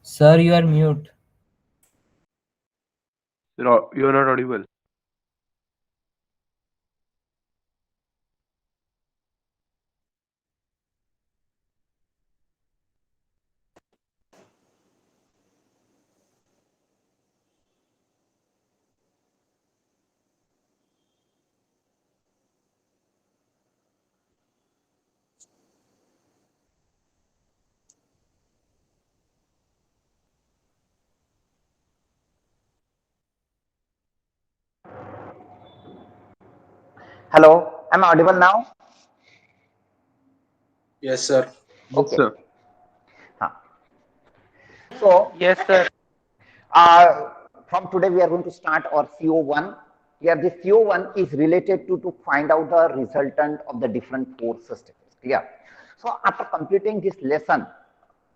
Sir, you are mute. You're not audible. Hello, am I audible now? Yes, sir. Yes, Okay. sir. Huh. So, Yes, sir. uh, from today we are going to start our CO1. Here, this CO1 is related to find out the resultant of the different force systems. Clear? So, after completing this lesson,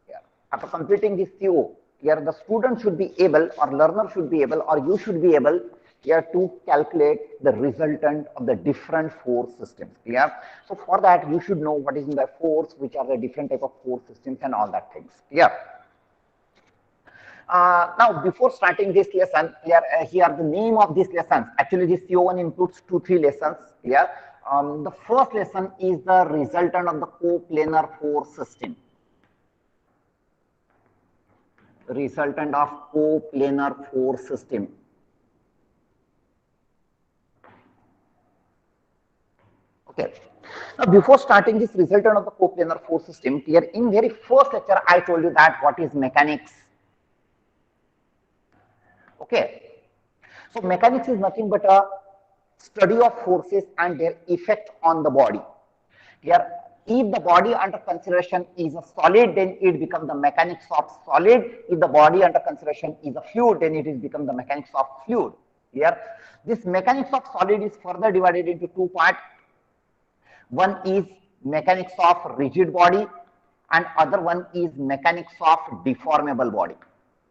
here, after completing this CO, here the student should be able, or learner should be able, or you should be able here to calculate the resultant of the different force systems. Clear? So, for that you should know what is in the force, which are the different type of force systems, and all that things. Clear? Now, before starting this lesson, here the name of this lesson. Actually, this CO1 includes three lessons. Here, the first lesson is the resultant of the coplanar force system. Resultant of coplanar force system. Okay. Now, before starting this resultant of the coplanar force system, here in very first lecture, I told you that what is mechanics. Okay. So mechanics is nothing but a study of forces and their effect on the body. Here, if the body under consideration is a solid, then it becomes the mechanics of solid. If the body under consideration is a fluid, then it is become the mechanics of fluid. Here, this mechanics of solid is further divided into two parts. One is mechanics of rigid body and other one is mechanics of deformable body.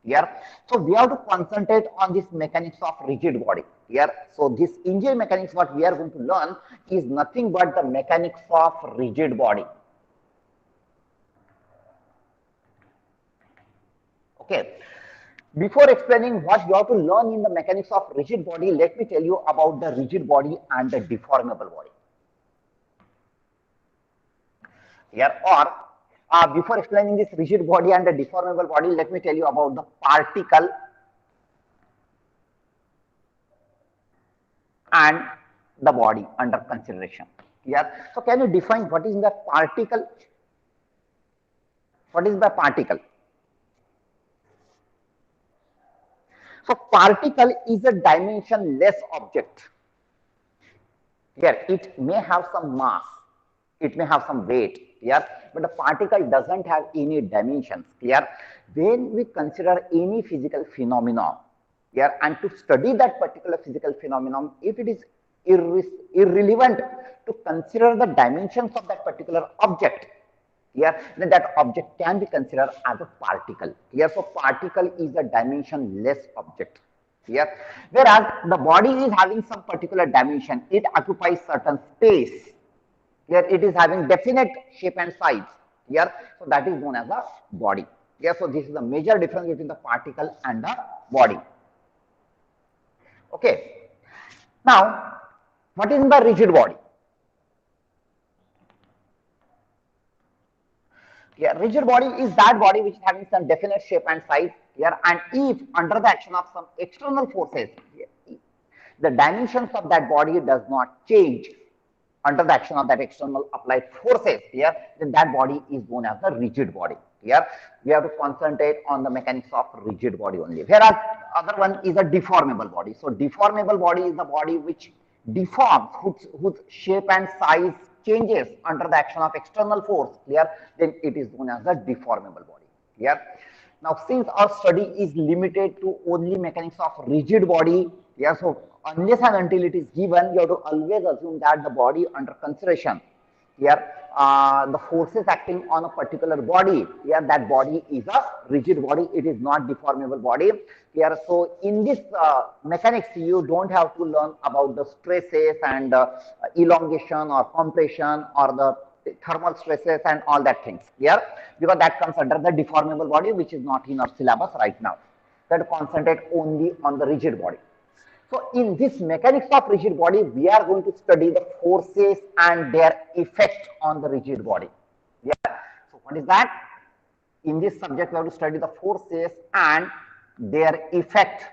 Here, so we have to concentrate on this mechanics of rigid body. Here, so this engineering mechanics what we are going to learn is nothing but the mechanics of rigid body. Okay. Before explaining what you have to learn in the mechanics of rigid body, let me tell you about the rigid body and the deformable body. Here, or before explaining this rigid body and the deformable body, let me tell you about the particle and the body under consideration. Here, so can you define what is the particle? What is the particle? So particle is a dimensionless object. Here, it may have some mass, it may have some weight, yeah, but the particle doesn't have any dimensions. Clear? When we consider any physical phenomenon, yeah, and to study that particular physical phenomenon, if it is irrelevant to consider the dimensions of that particular object, yeah, then that object can be considered as a particle. Here, so particle is a dimensionless object. Here, whereas the body is having some particular dimension, it occupies certain space. Here, it is having definite shape and size. Here, so that is known as a body. Here, so this is the major difference between the particle and the body. Okay. Now, what is the rigid body? Yeah, rigid body is that body which is having some definite shape and size here, and if under the action of some external forces, the dimensions of that body does not change under the action of that external applied forces here, then that body is known as the rigid body. Here, we have to concentrate on the mechanics of rigid body only. Whereas other one is a deformable body. So deformable body is the body which deforms, whose shape and size changes under the action of external force. Clear? Then it is known as the deformable body. Clear? Now, since our study is limited to only mechanics of rigid body, yeah, so unless and until it is given, you have to always assume that the body under consideration, here, the forces acting on a particular body, here, that body is a rigid body, it is not deformable body. Here, so in this mechanics, you don't have to learn about the stresses and elongation or compression or the thermal stresses and all that things here, because that comes under the deformable body, which is not in our syllabus right now. That concentrate only on the rigid body. So in this mechanics of rigid body, we are going to study the forces and their effect on the rigid body. Yeah. So what is that? In this subject, we have to study the forces and their effect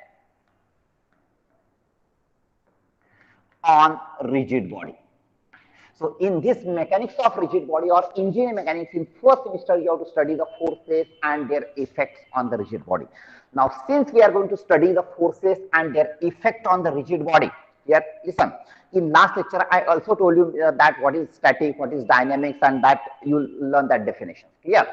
on rigid body. So in this mechanics of rigid body or engineering mechanics, in first semester you have to study the forces and their effects on the rigid body. Now since we are going to study the forces and their effect on the rigid body, here listen, in last lecture I also told you that what is static, what is dynamics, and that you will learn that definition. Clear?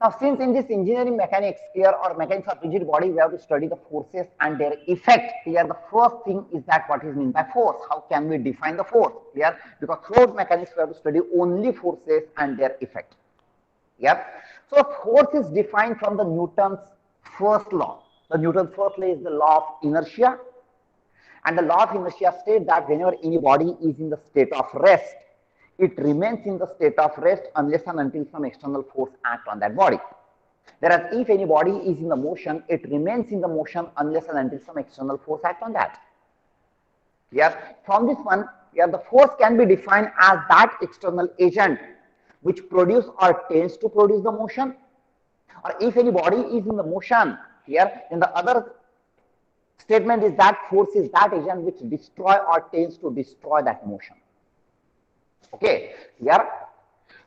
Now, since in this engineering mechanics here or mechanics of rigid body, we have to study the forces and their effect. Here, the first thing is that what is meant by force? How can we define the force? Here, because throughout mechanics, we have to study only forces and their effect. Yeah. So, force is defined from the Newton's first law. The Newton's first law is the law of inertia, and the law of inertia states that whenever any body is in the state of rest, it remains in the state of rest unless and until some external force acts on that body. Whereas if any body is in the motion, it remains in the motion unless and until some external force acts on that. Yes, from this one, here the force can be defined as that external agent which produces or tends to produce the motion. Or if any body is in the motion, here, then the other statement is that force is that agent which destroy or tends to destroy that motion. Okay, here.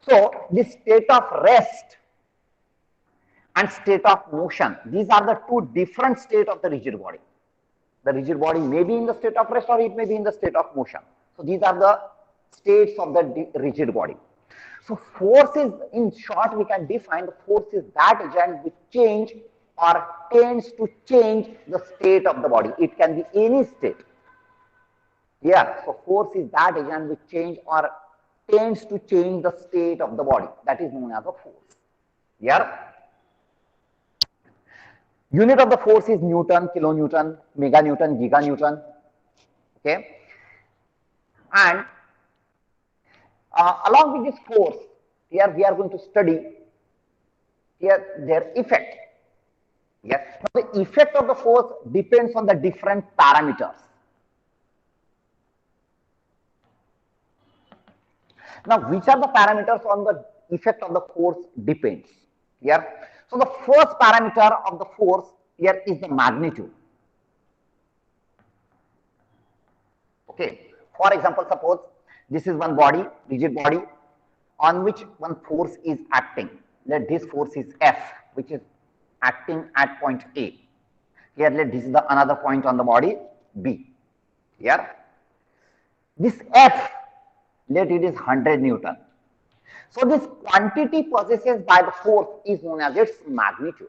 So this state of rest and state of motion, these are the two different states of the rigid body. The rigid body may be in the state of rest or it may be in the state of motion. So these are the states of the rigid body. So force is, in short, we can define the force is that agent which change or tends to change the state of the body. It can be any state. Yeah, so force is that agent which change or tends to change the state of the body. That is known as a force. Yeah. Unit of the force is Newton, kilonewton, meganewton, giganewton. Okay. And along with this force, here we are going to study here their effect. Yes. Now the effect of the force depends on the different parameters. Now, which are the parameters on the effect of the force depends here. So the first parameter of the force here is the magnitude. Okay. For example, suppose this is one body, rigid body, on which one force is acting. Let this force is F, which is acting at point A. Here, let this is the another point on the body B. Here, this F, let it is 100 Newton. So this quantity possessed by the force is known as its magnitude.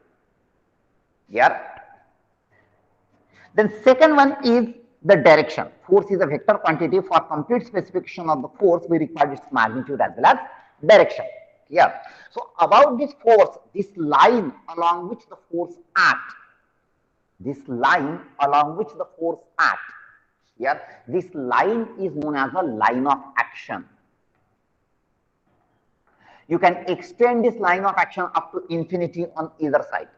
Here. Then second one is the direction. Force is a vector quantity. For complete specification of the force, we require its magnitude as well as direction. Here. So about this force, this line along which the force acts, this line along which the force acts, here, this line is known as a line of action. You can extend this line of action up to infinity on either side.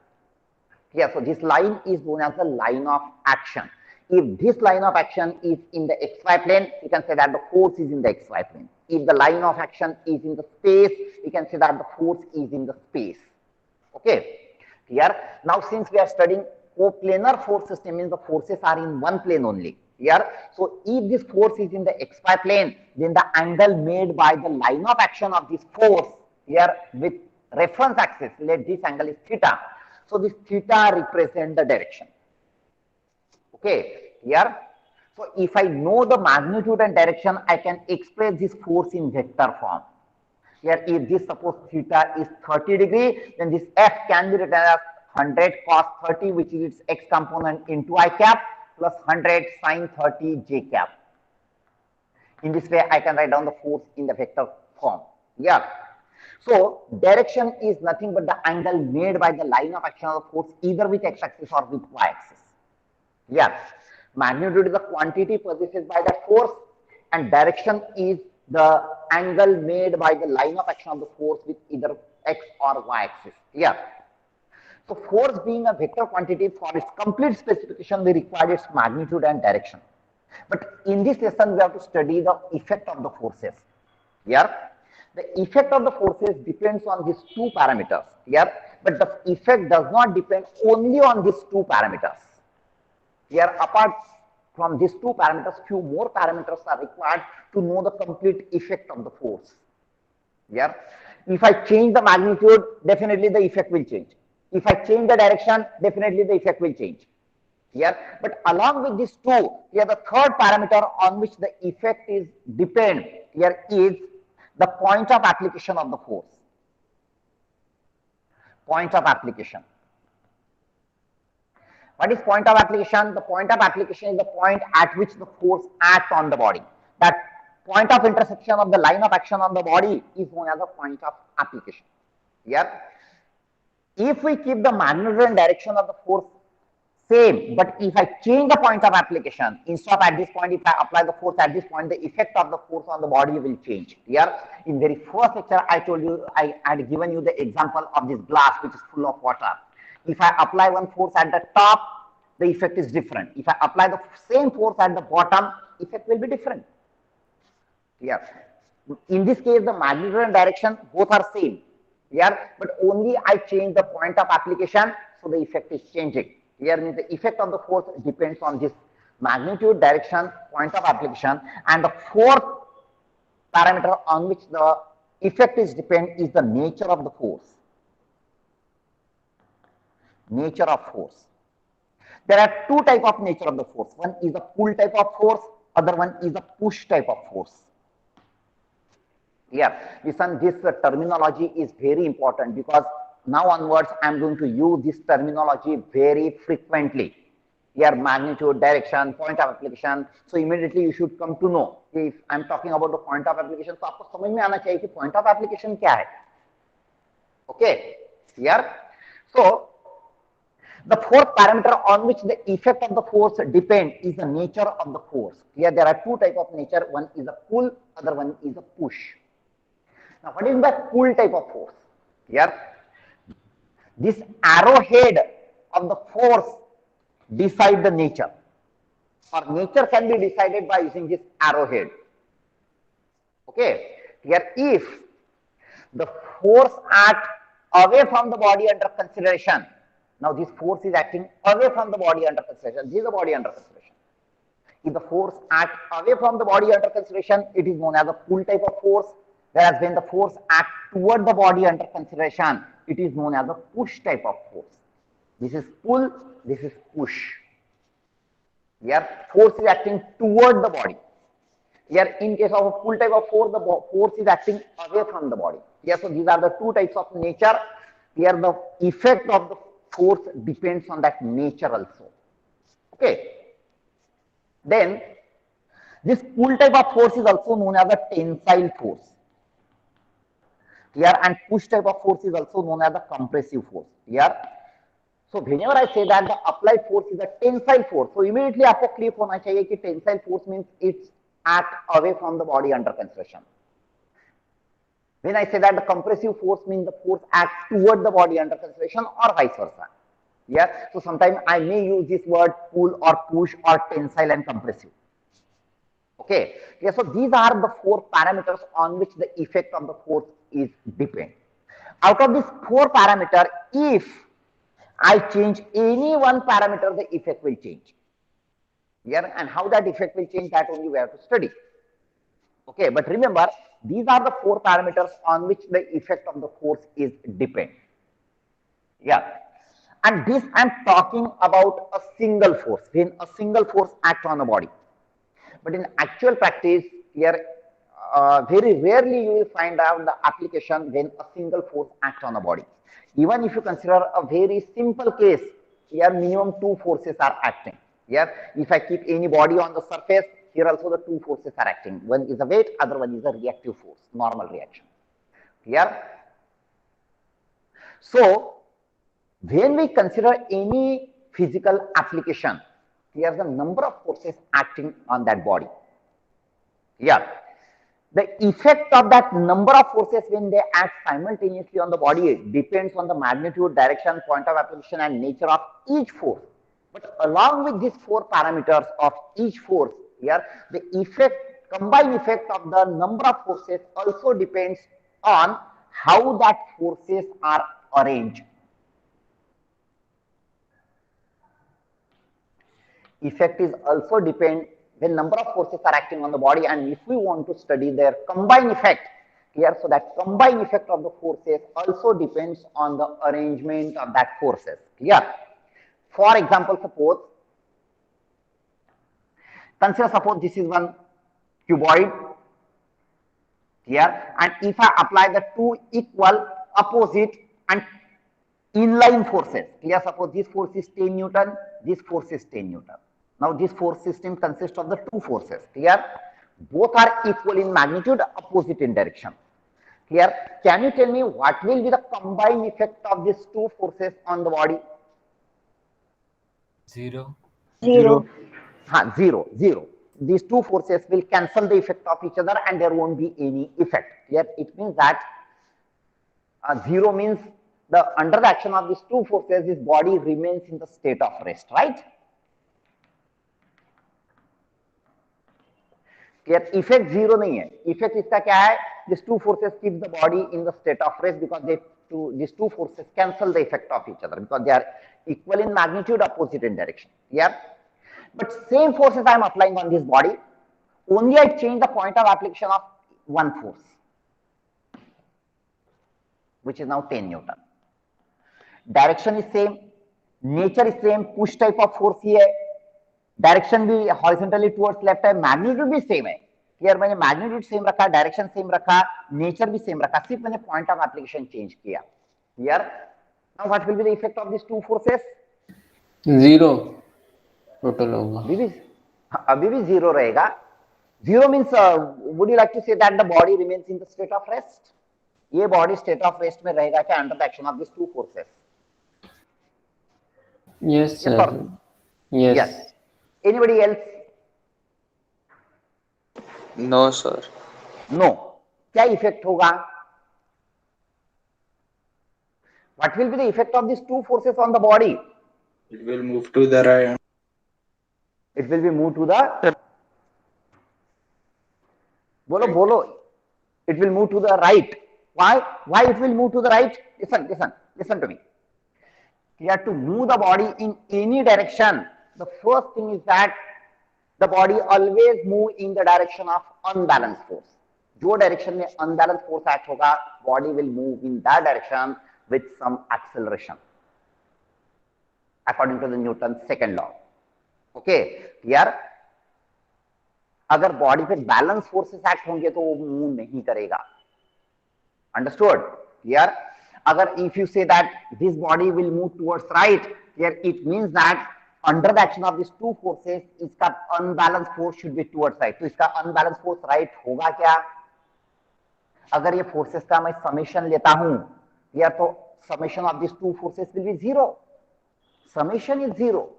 Yeah, so this line is known as the line of action. If this line of action is in the xy plane, you can say that the force is in the xy plane. If the line of action is in the space, you can say that the force is in the space. Okay. Here, now since we are studying coplanar force system, means the forces are in one plane only. Here, so if this force is in the xy plane, then the angle made by the line of action of this force here with reference axis, let this angle is theta. So this theta represents the direction. Okay, here. So if I know the magnitude and direction, I can express this force in vector form. Here, if this suppose theta is 30 degree, then this F can be written as 100 cos 30, which is its x component into I cap, plus 100 sine 30 j cap. In this way, I can write down the force in the vector form. Yeah. So direction is nothing but the angle made by the line of action of the force either with x-axis or with y-axis. Yeah. Magnitude is the quantity possessed by that force, and direction is the angle made by the line of action of the force with either x or y axis. Here, so force being a vector quantity, for its complete specification, we require its magnitude and direction. But in this lesson, we have to study the effect of the forces. Here, the effect of the forces depends on these two parameters. Here, but the effect does not depend only on these two parameters. Here, apart from these two parameters, few more parameters are required to know the complete effect of the force. Here, if I change the magnitude, definitely the effect will change. If I change the direction, definitely the effect will change. Here, but along with these two, here the third parameter on which the effect is depend here is the point of application of the force. Point of application. What is point of application? The point of application is the point at which the force acts on the body. That point of intersection of the line of action on the body is known as the point of application. Here, if we keep the magnitude and direction of the force same, but if I change the point of application, instead of at this point, if I apply the force at this point, the effect of the force on the body will change. Here, in very first lecture, I told you, I had given you the example of this glass which is full of water. If I apply one force at the top, the effect is different. If I apply the same force at the bottom, effect will be different. Here, in this case, the magnitude and direction both are same. Here, but only I change the point of application, so the effect is changing. Here means the effect of the force depends on this magnitude, direction, point of application, and the fourth parameter on which the effect is depend is the nature of the force. Nature of force. There are two types of nature of the force. One is a pull type of force, other one is a push type of force. Here, listen, this terminology is very important because now onwards I am going to use this terminology very frequently. Here, magnitude, direction, point of application. So immediately you should come to know if I am talking about the point of application. तो आपको समझ में आना चाहिए कि point of application क्या है. Okay, here. So the fourth parameter on which the effect of the force depend is the nature of the force. Here there are two types of nature. One is a pull, other one is a push. Now, what is the pull type of force? Here, this arrowhead of the force decide the nature, or nature can be decided by using this arrowhead. Okay, here if the force acts away from the body under consideration, now this force is acting away from the body under consideration, this is the body under consideration. If the force acts away from the body under consideration, it is known as a pull type of force. Whereas when the force acts toward the body under consideration, it is known as a push type of force. This is pull, this is push. Here, force is acting toward the body. Here, in case of a pull type of force, the force is acting away from the body. Here, so these are the two types of nature. Here, the effect of the force depends on that nature also. Okay. Then, this pull type of force is also known as a tensile force. Here, and push type of force is also known as the compressive force. Here, so whenever I say that the applied force is a tensile force, so immediately आपको clear होना चाहिए कि tensile force means it's act away from the body under consideration. When I say that the compressive force means the force acts toward the body under consideration or vice versa. Yeah, so sometimes I may use this word pull or push or tensile and compressive. Okay, yeah, so these are the four parameters on which the effect of the force is depend. Out of these four parameters, if I change any one parameter, the effect will change. Yeah, and how that effect will change, that only we have to study. Okay, but remember, these are the four parameters on which the effect of the force is depend. Yeah, and this I am talking about a single force, when a single force acts on the body. But in actual practice, here very rarely you will find out the application when a single force acts on the body. Even if you consider a very simple case, here minimum two forces are acting. Here, if I keep any body on the surface, here also the two forces are acting. One is a weight, other one is a reactive force, normal reaction. Here, so when we consider any physical application, here's the number of forces acting on that body. Here, The effect of that number of forces when they act simultaneously on the body depends on the magnitude, direction, point of application, and nature of each force. But along with these four parameters of each force, here the combined effect of the number of forces also depends on how that forces are arranged. Effect is also depend when number of forces are acting on the body, and if we want to study their combined effect here, so that combined effect of the forces also depends on the arrangement of that forces. Clear? For example, suppose this is one cuboid here, and if I apply the two equal, opposite, and inline forces, here suppose this force is 10 Newton, this force is 10 Newton. Now this force system consists of the two forces. Clear? Both are equal in magnitude, opposite in direction. Clear? Can you tell me what will be the combined effect of these two forces on the body? Zero. Zero. Zero. These two forces will cancel the effect of each other and there won't be any effect. Clear? It means that zero means under the action of these two forces, this body remains in the state of rest, right? Clear? Effect zero नहीं है. Effect इसका क्या है? These two forces keep the body in the state of rest because these two forces cancel the effect of each other because they are equal in magnitude, opposite in direction. Yeah. But same forces I am applying on this body. Only I change the point of application of one force, which is now 10 Newton. Direction is same, nature is same, push type of force ही है, direction भी horizontally towards left है, magnitude भी same है. Clear? मैंने magnitude same रखा, direction same रखा, nature भी same रखा, सिर्फ मैंने पॉइंट ऑफ एप्लीकेशन चेंज किया. Clear? Now what will be the effect of this two forces? Zero total होगा. अभी भी जीरो रहेगा. Zero means would you like to say that the body remains in the state of rest? ये body state of rest में रहेगा क्या under the action of this two forces? Yes sir. Yes. Anybody else? No, sir. No. क्या effect होगा? What will be the effect of these two forces on the body? It will move to the right. It will be moved to the. Bolo. It will move to the right. Why? Why it will move to the right? Listen to me. You have to move the body in any direction. The first thing is that the body always move in the direction of unbalanced force. जो direction में unbalanced force act होगा, body will move in that direction with some acceleration, according to the Newton's second law. Okay, clear? अगर body पे balance forces act होंगे तो वो move नहीं करेगा. अंडरस्टूड? क्लियर? अगर if you say that this body will move towards right, here it means that under the action of these two forces, इसका unbalanced force should be towards right. तो इसका unbalanced force right होगा क्या? अगर ये forces का मैं summation लेता हूं, या तो summation of these two forces will be zero. Summation is zero.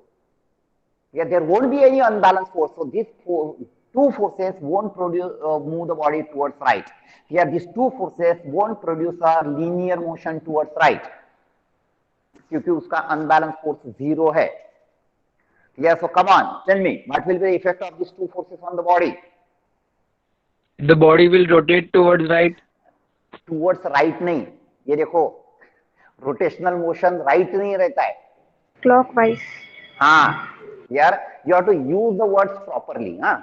Yeah, there won't be any unbalanced force. So these two forces won't produce move the body towards right. Here these two forces won't produce a linear motion towards right, क्योंकि उसका unbalanced force zero है. Yeah, so come on, tell me, what will be the effect of these two forces on the body? The body will rotate towards right. Towards right नहीं, ये देखो, rotational motion right नहीं रहता है. Clockwise. हाँ, यार, you have to use the words properly, huh?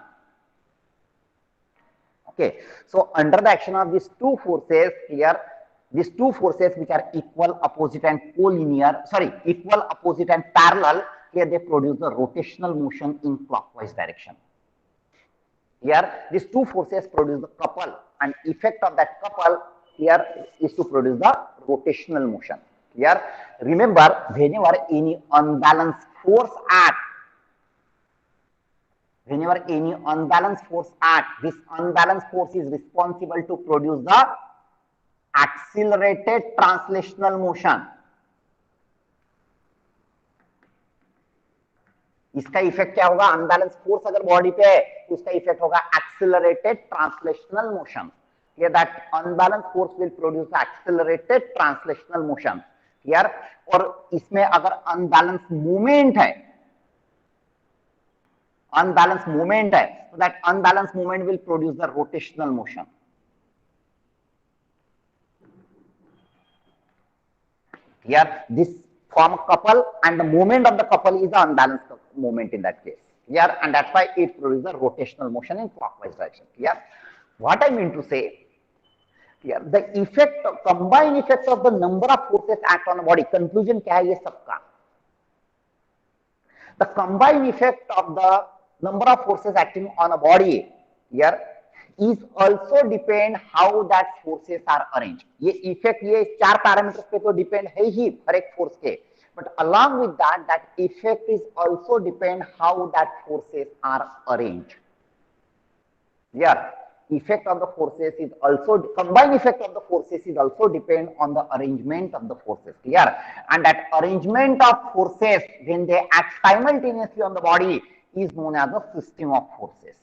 Okay, so under the action of these two forces here, these two forces which are equal, opposite and collinear, equal, opposite and parallel, here they produce the rotational motion in clockwise direction. Here, these two forces produce the couple, and effect of that couple here is to produce the rotational motion. Here, remember, whenever any unbalanced force acts, this unbalanced force is responsible to produce the accelerated translational motion. इसका effect क्या होगा, unbalance force अगर body पे है तो उसका effect होगा accelerated translational motion, clear, that unbalance force will produce accelerated translational motion, clear. और इसमें अगर अनबैलेंस मूवमेंट है, unbalanced movement है, so that unbalanced movement will produce the rotational motion. Here, this form a couple, and the movement of the couple is the unbalanced movement in that case. Here, and that's why it produces a rotational motion in clockwise direction. Here, what I mean to say, here the effect, combined effect of the number of forces act on the body. Conclusion क्या है ये सबका? The combined effect of the number of forces acting on a body here is also depend how that forces are arranged. ये effect ये चार parameters पे तो depend है ही हर एक force के, but along with that, that effect is also depend how that forces are arranged. Yeah, effect of the forces is also, combined effect of the forces is also depend on the arrangement of the forces, clear, and that arrangement of forces when they act simultaneously on the body is known as the system of forces.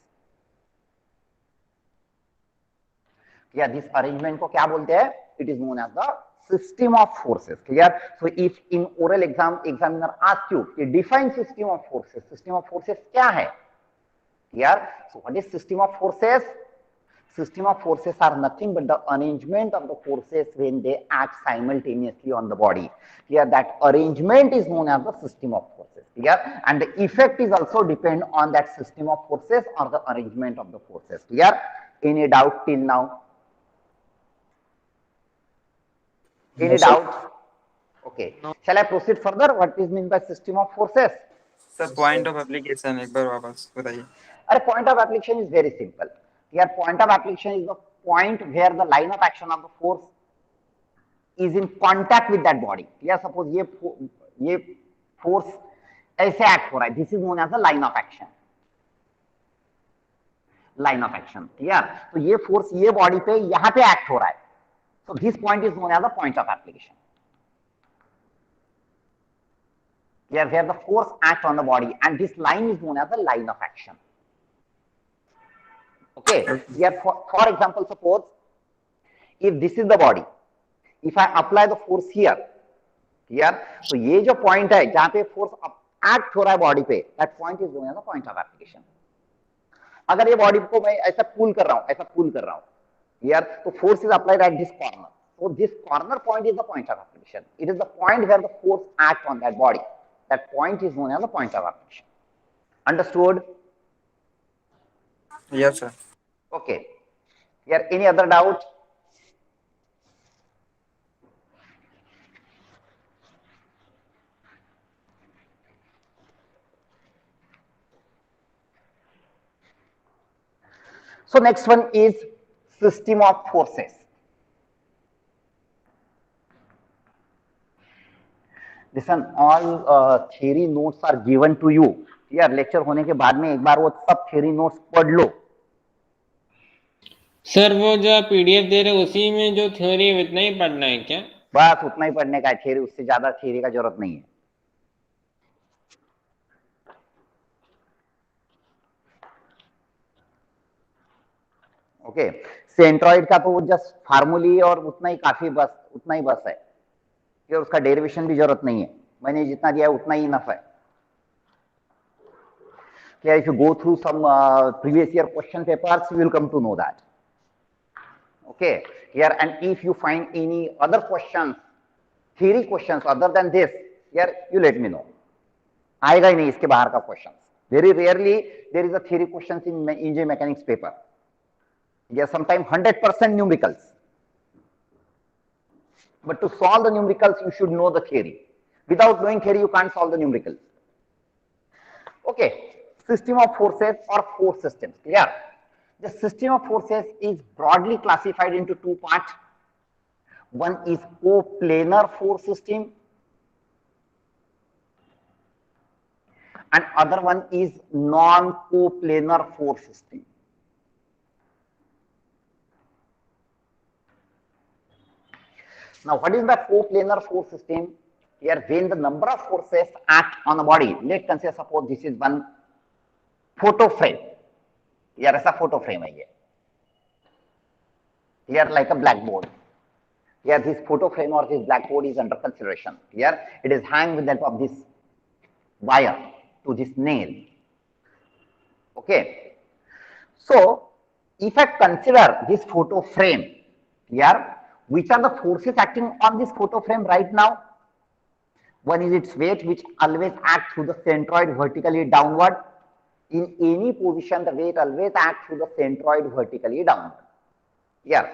Yeah, this arrangement को क्या बोलते हैं? It is known as the system of forces, clear. So if in oral exam examiner asks you कि define system of forces क्या है? Clear. So what is system of forces? System of forces are nothing but the arrangement of the forces when they act simultaneously on the body. Here, that arrangement is known as the system of forces. Clear? And the effect is also depend on that system of forces or the arrangement of the forces. Clear? Any doubt till now? Any doubt? Okay. No. Shall I proceed further? What is meant by system of forces? Sir point of application एक बार वापस बताइए. Point of application is very simple. Here, point of application is the point where the line of action of the force is in contact with that body. Here, suppose ये force ऐसे act हो रहा है. This is known as the line of action. Line of action. Here, तो ये force ये body पे यहाँ पे act हो रहा है. So this point is known as the point of application. Here, where the force acts on the body, and this line is known as the line of action. Okay, here for example, suppose if this is the body, if I apply the force here, so ये जो point है जहाँ पे force act हो रहा है body पे, that point is known as the point of application. अगर ये body को मैं ऐसा pull कर रहा हूँ, here, तो force is applied at this corner. So this corner point is the point of application. It is the point where the force acts on that body. That point is known as the point of application. Understood? Yes, sir. Okay. Here, any other doubt? So next one is system of forces. Listen, all theory notes are given to you. यार lecture होने के बाद में एक बार वो सब theory notes पढ़ लो. Sir वो जो आप पीडीएफ दे रहे हो उसी में जो थ्योरी है उतना ही पढ़ना है क्या? बस उतना ही पढ़ने का है थ्योरी, उससे ज्यादा थ्योरी का जरूरत नहीं है. ओके, सेंट्रॉइड का तो जस्ट फार्मूली और उतना ही काफी, बस उतना ही बस है, कि उसका डेरिवेशन भी जरूरत नहीं है. मैंने जितना दिया है उतना ही इनफ है. Yeah, if you go through some previous year question papers, you will come to know that. Okay, here, and if you find any other questions, theory questions other than this, here you let me know. आएगा ही नहीं इसके बाहर का questions. Very rarely there is a theory questions in engineering mechanics paper. Yeah, sometimes 100% numericals. But to solve the numericals, you should know the theory. Without knowing theory, you can't solve the numericals. Okay. System of forces or force systems. Clear? The system of forces is broadly classified into two parts. One is coplanar force system, and other one is non-coplanar force system. Now, what is the coplanar force system? Here, when the number of forces act on a body, let's consider, suppose this is one photo frame. Here is a photo frame. Here, like a blackboard. Here, this photo frame or this blackboard is under consideration. Here, it is hanged with the help of this wire to this nail. Okay. So, if I consider this photo frame, here, which are the forces acting on this photo frame right now? One is its weight, which always acts through the centroid vertically downward. In any position, the weight always acts through the centroid vertically downward. Yeah.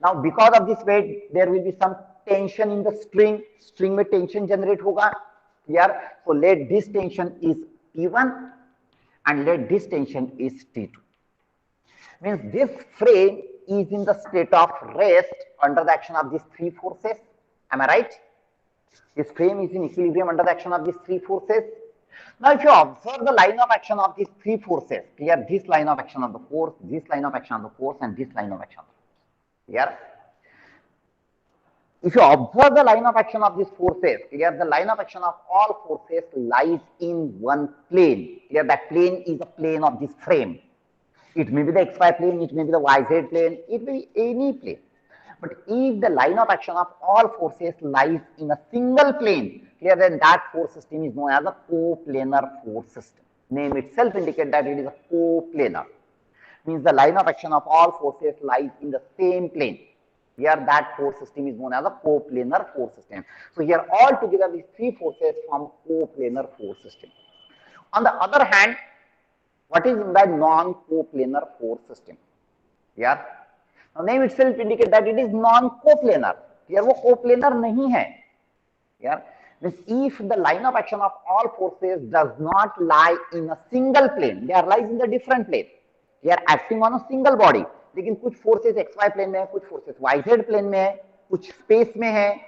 Now, because of this weight, there will be some tension in the string. String में tension generate होगा. Here, so let this tension is T1 and let this tension is T2. Means this frame is in the state of rest under the action of these three forces. Am I right? This frame is in equilibrium under the action of these three forces. Now, if you observe the line of action of these three forces, here this line of action of the force, this line of action of the force, and this line of action of the force. Here, if you observe the line of action of these forces, here the line of action of all forces lies in one plane. Here that plane is the plane of this frame. It may be the xy plane, it may be the yz plane, it may be any plane. But if the line of action of all forces lies in a single plane, here then that force system is known as a coplanar force system. Name itself indicates that it is a coplanar. Means the line of action of all forces lies in the same plane. Here that force system is known as a coplanar force system. So here all together these three forces form coplanar force system. On the other hand, what is meant by non-coplanar force system? Here, now name itself indicates that it is non-coplanar. Here वो coplanar नहीं है. Here, means if the line of action of all forces does not lie in a single plane, they are lies in the different plane. They are acting on a single body. लेकिन कुछ forces xy plane में है, कुछ forces yz plane में है, कुछ space में है.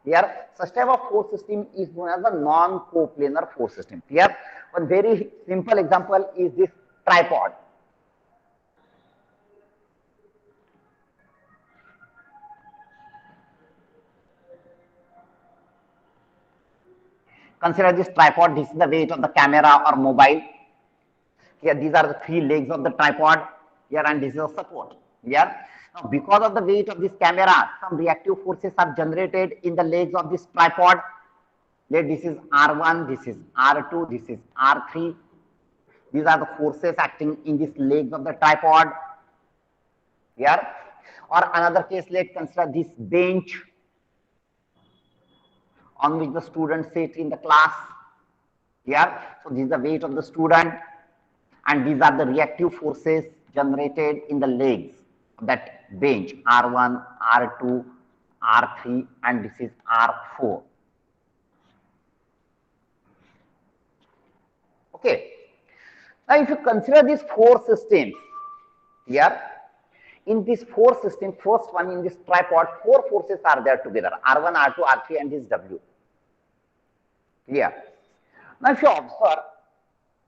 Here, such type of force system is known as a non-coplanar force system. Here, one very simple example is this tripod. Consider this tripod. This is the weight of the camera or mobile. Here, these are the three legs of the tripod. Here, and this is a support. Here, now because of the weight of this camera, some reactive forces are generated in the legs of this tripod. Let this is R1, this is R2, this is R3. These are the forces acting in these legs of the tripod. Here, or another case, let's consider this bench on which the student sits in the class. Here, so this is the weight of the student, and these are the reactive forces generated in the legs of that bench, R1, R2, R3, and this is R4. Okay. Now, if you consider these four systems here, in this four system, first one in this tripod, four forces are there together, R1, R2, R3, and this W. Clear? Now, if you observe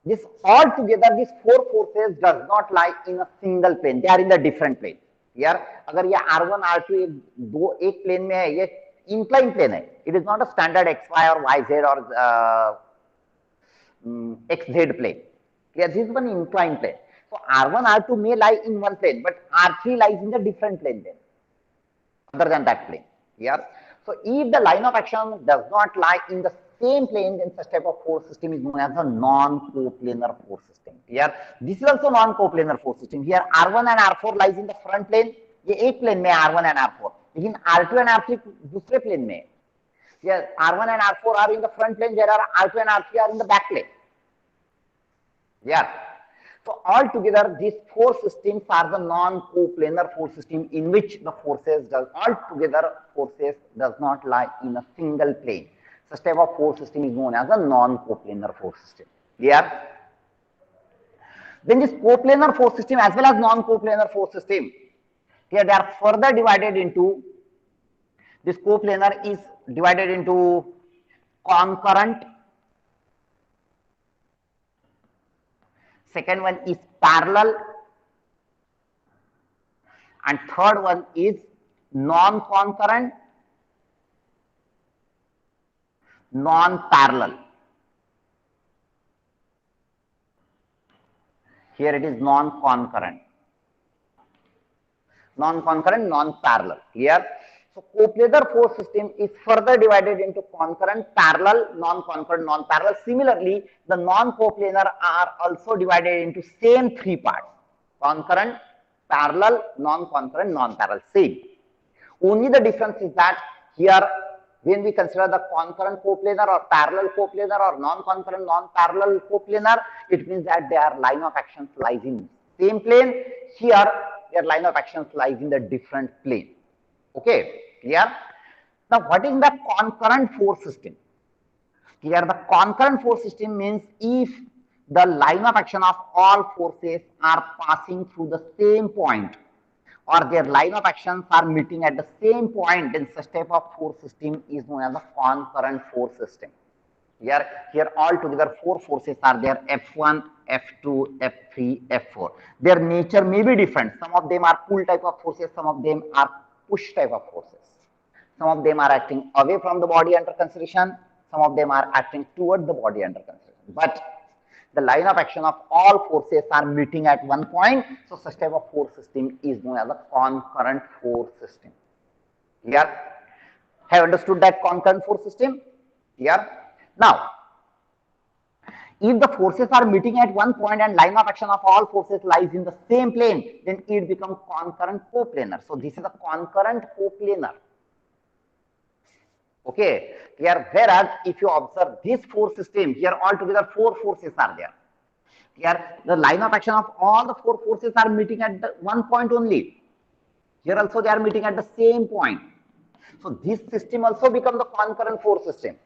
this all together, these four forces does not lie in a single plane. They are in the different plane. Here, अगर ये R1, R2 एक plane में है, ये inclined plane है. It is not a standard XY or YZ or XZ plane. Here, this is one inclined plane. So R1, R2 may lie in one plane, but R3 lies in the different plane then, other than that plane. Here, so if the line of action does not lie in the same plane, then such type of force system is known as a non-coplanar force system. Here, this is also non-coplanar force system. Here, R1 and R4 lies in the front plane. ये एक plane में R1 and R4. लेकिन R2 and R3 दूसरे plane में. Here, R1 and R4 are in the front plane. There are R2 and R3 are in the back plane. Yeah. So altogether, these four systems are the non-coplanar force system in which the forces does not lie in a single plane. Such type of force system is known as a non-coplanar force system. Clear? Then this coplanar force system as well as non-coplanar force system, here they are further divided into, this coplanar is divided into concurrent. Second one is parallel, and third one is non-concurrent. non-parallel. Here it is non-concurrent. Non-concurrent, non-parallel. Here, so coplanar force system is further divided into concurrent, parallel, non-concurrent, non-parallel. Similarly, the non-coplanar are also divided into same three parts: concurrent, parallel, non-concurrent, non-parallel. Same. Only the difference is that here, when we consider the concurrent coplanar or parallel coplanar or non-concurrent, non-parallel coplanar, it means that their line of actions lies in same plane. Here, their line of actions lies in the different plane. Okay, clear? Now, what is the concurrent force system? Here, the concurrent force system means if the line of action of all forces are passing through the same point, or their line of actions are meeting at the same point, then such type of force system is known as a concurrent force system. Here altogether 4 forces are there: F1, F2, F3, F4. Their nature may be different. Some of them are pull type of forces, some of them are push type of forces. Some of them are acting away from the body under consideration, some of them are acting toward the body under consideration. But the line of action of all forces are meeting at one point, so such type of force system is known as a concurrent force system. Here, have understood that concurrent force system? Here. Now, if the forces are meeting at one point and line of action of all forces lies in the same plane, then it becomes concurrent coplanar. So this is a concurrent coplanar. Okay, here, whereas if you observe this force system, here altogether 4 forces are there. Here the line of action of all the 4 forces are meeting at the one point only. Here also they are meeting at the same point. So this system also becomes the concurrent force system.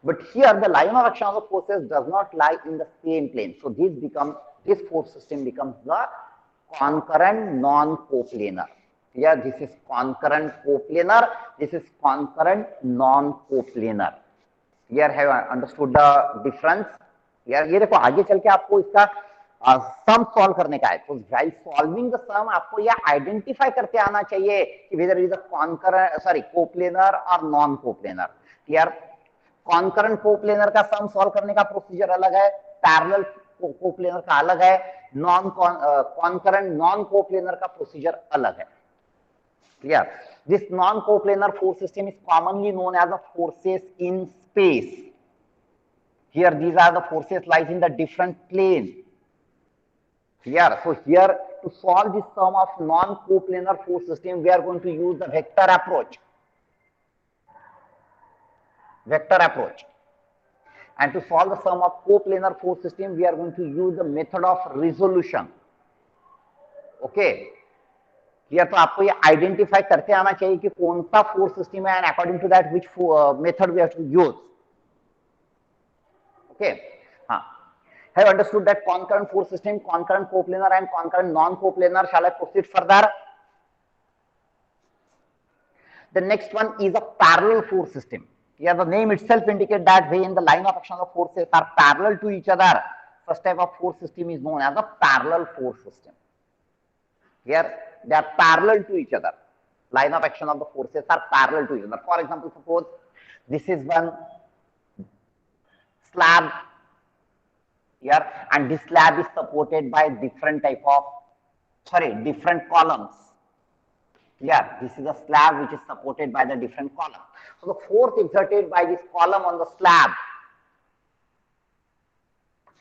But here the line of action of the forces does not lie in the same plane. So this force system becomes the concurrent non-coplanar. Here this is concurrent coplanar, this is concurrent non-coplanar. Here have I understood the difference? Here ये देखो आगे चल के आपको इसका sum solve करने का है, तो while solving the sum आपको ये आइडेंटिफाई करके आना चाहिए कि whether it is a concurrent coplanar or non coplanar. Here concurrent coplanar का सम सॉल्व करने का प्रोसीजर अलग है, पैरेलल कोप्लेनर का अलग है, concurrent non coplanar का प्रोसीजर अलग है. Clear? This non coplanar force system is commonly known as the forces in space. Here these are the forces lies in the different plane. Clear? So here to solve this sum of non coplanar force system, we are going to use the vector approach. Vector approach. And to solve the sum of coplanar force system, we are going to use the method of resolution. Okay. Here तो आपको ये identify करते आना चाहिए कि कौन सा force system है, and according to that which method we have to use. Okay, हाँ, have understood that concurrent force system, concurrent coplanar and concurrent non-coplanar. Shall I proceed further? The next one is a parallel force system. Here the name itself indicates that when the line of action of forces are parallel to each other, such type of force system is known as a parallel force system. Here they are parallel to each other. Line of action of the forces are parallel to each other. For example, suppose this is one slab here, and this slab is supported by different columns. Here, this is a slab which is supported by the different columns. So the force exerted by this column on the slab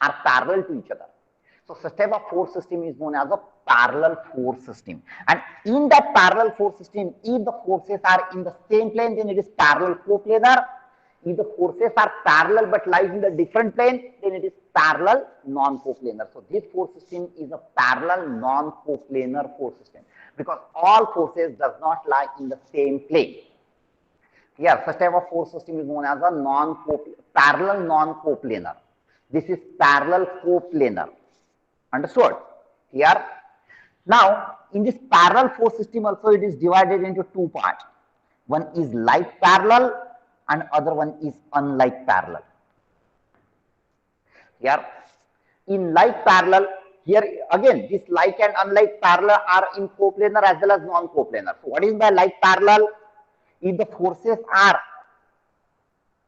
are parallel to each other. So such type of force system is known as a parallel force system. And in that parallel force system, if the forces are in the same plane, then it is parallel coplanar. If the forces are parallel but lies in the different plane, then it is parallel non-coplanar. So this force system is a parallel non-coplanar force system, because all forces does not lie in the same plane. Here, such type of force system is known as a parallel non-coplanar. This is parallel coplanar. Understood? Here. Now, in this parallel force system also, it is divided into 2 parts. One is like parallel and other one is unlike parallel. Here, in like parallel, here again, this like and unlike parallel are in coplanar as well as non-coplanar. So what is by like parallel? If the forces are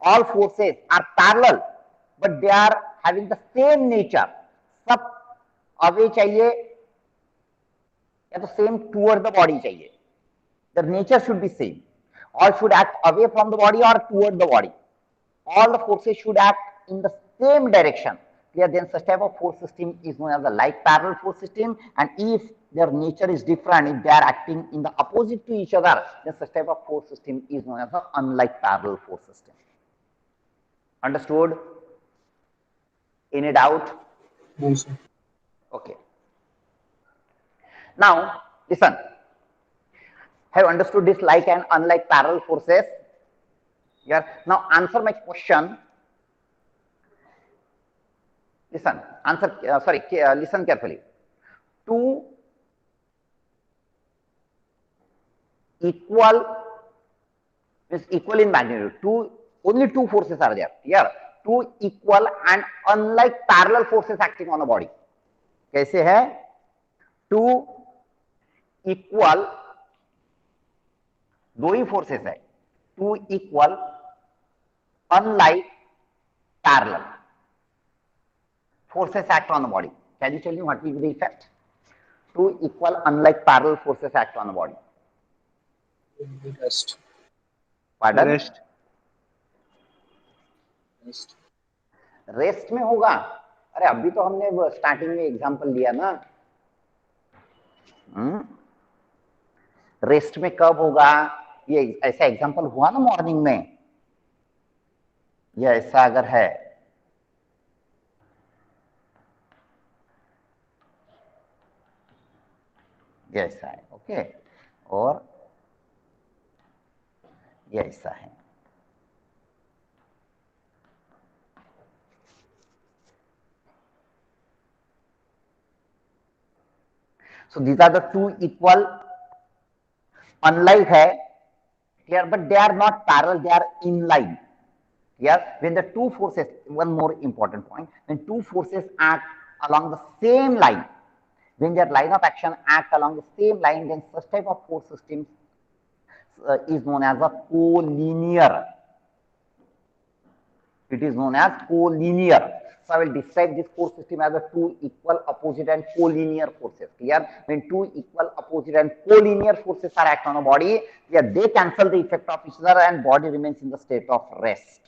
all forces are parallel but they are having the same nature, सब away चाहिए या तो same toward the body चाहिए, the nature should be same, all should act away from the body or toward the body, all the forces should act in the same direction. Clear? Then such type of force system is known as the like parallel force system, and if their nature is different, if they are acting in the opposite to each other, then such type of force system is known as the unlike parallel force system. Understood? Any doubt? No, sir. Okay. Now, listen. Have understood this like and unlike parallel forces? Yeah. Now, answer my question. Listen. Answer. Listen carefully. Two equal means equal in magnitude. Only two forces are there. Here, two equal and unlike parallel forces acting on a body. कैसे है? Two equal, दो ही forces है. Two equal, unlike, parallel forces act on the body. Can you tell me what will be the effect? Two equal, unlike, parallel forces act on the body. Rest. Pardon? Rest. Rest में होगा? अरे अभी तो हमने starting में example लिया ना. Rest में कब होगा? ये ऐसा एग्जांपल हुआ ना मॉर्निंग में. ये ऐसा अगर है, ये ऐसा है. ओके. और ये ऐसा है. So these are the two equal, unlike है, clear, but they are not parallel, they are in line. Clear? When the two forces, one more important point, when two forces act along the same line, when their line of action act along the same line, then such type of force system is known as a collinear. It is known as collinear. So I will describe this force system as a two equal, opposite and collinear forces. Clear? When two equal, opposite and collinear forces are act on a body, yeah, they cancel the effect of each other and body remains in the state of rest.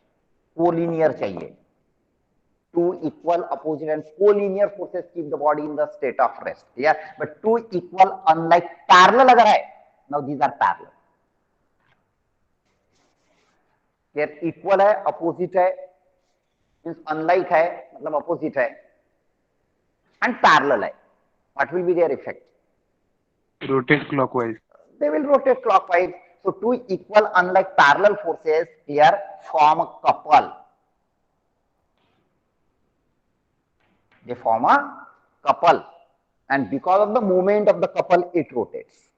Collinear चाहिए. Two equal, opposite and collinear forces keep the body in the state of rest. Yeah, but two equal, unlike, parallel अगर है, now these are parallel. Clear? Equal है, opposite है, means unlike है, मतलब opposite है, and parallel है. What will be their effect? Rotate clockwise. They will rotate clockwise. So two equal, unlike, parallel forces here form a couple. They form a couple, and because of the movement of the couple, it rotates.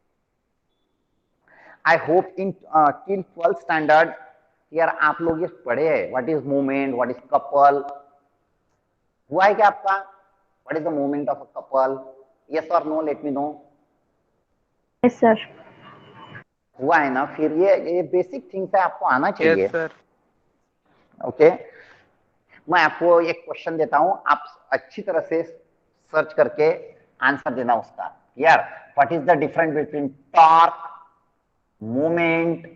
I hope in till 12th standard here आप लोग ये पढ़े हैं. What is movement? What is couple? हुआ है क्या आपका? What is the movement of a couple? Yes or no? Let me know. Yes, sir. हुआ है ना? फिर ये बेसिक थिंग्स है, आपको आना चाहिए. Yes, sir. ओके. मैं आपको एक क्वेश्चन देता हूं, आप अच्छी तरह से सर्च करके आंसर देना उसका. यार, what is the difference between torque, moment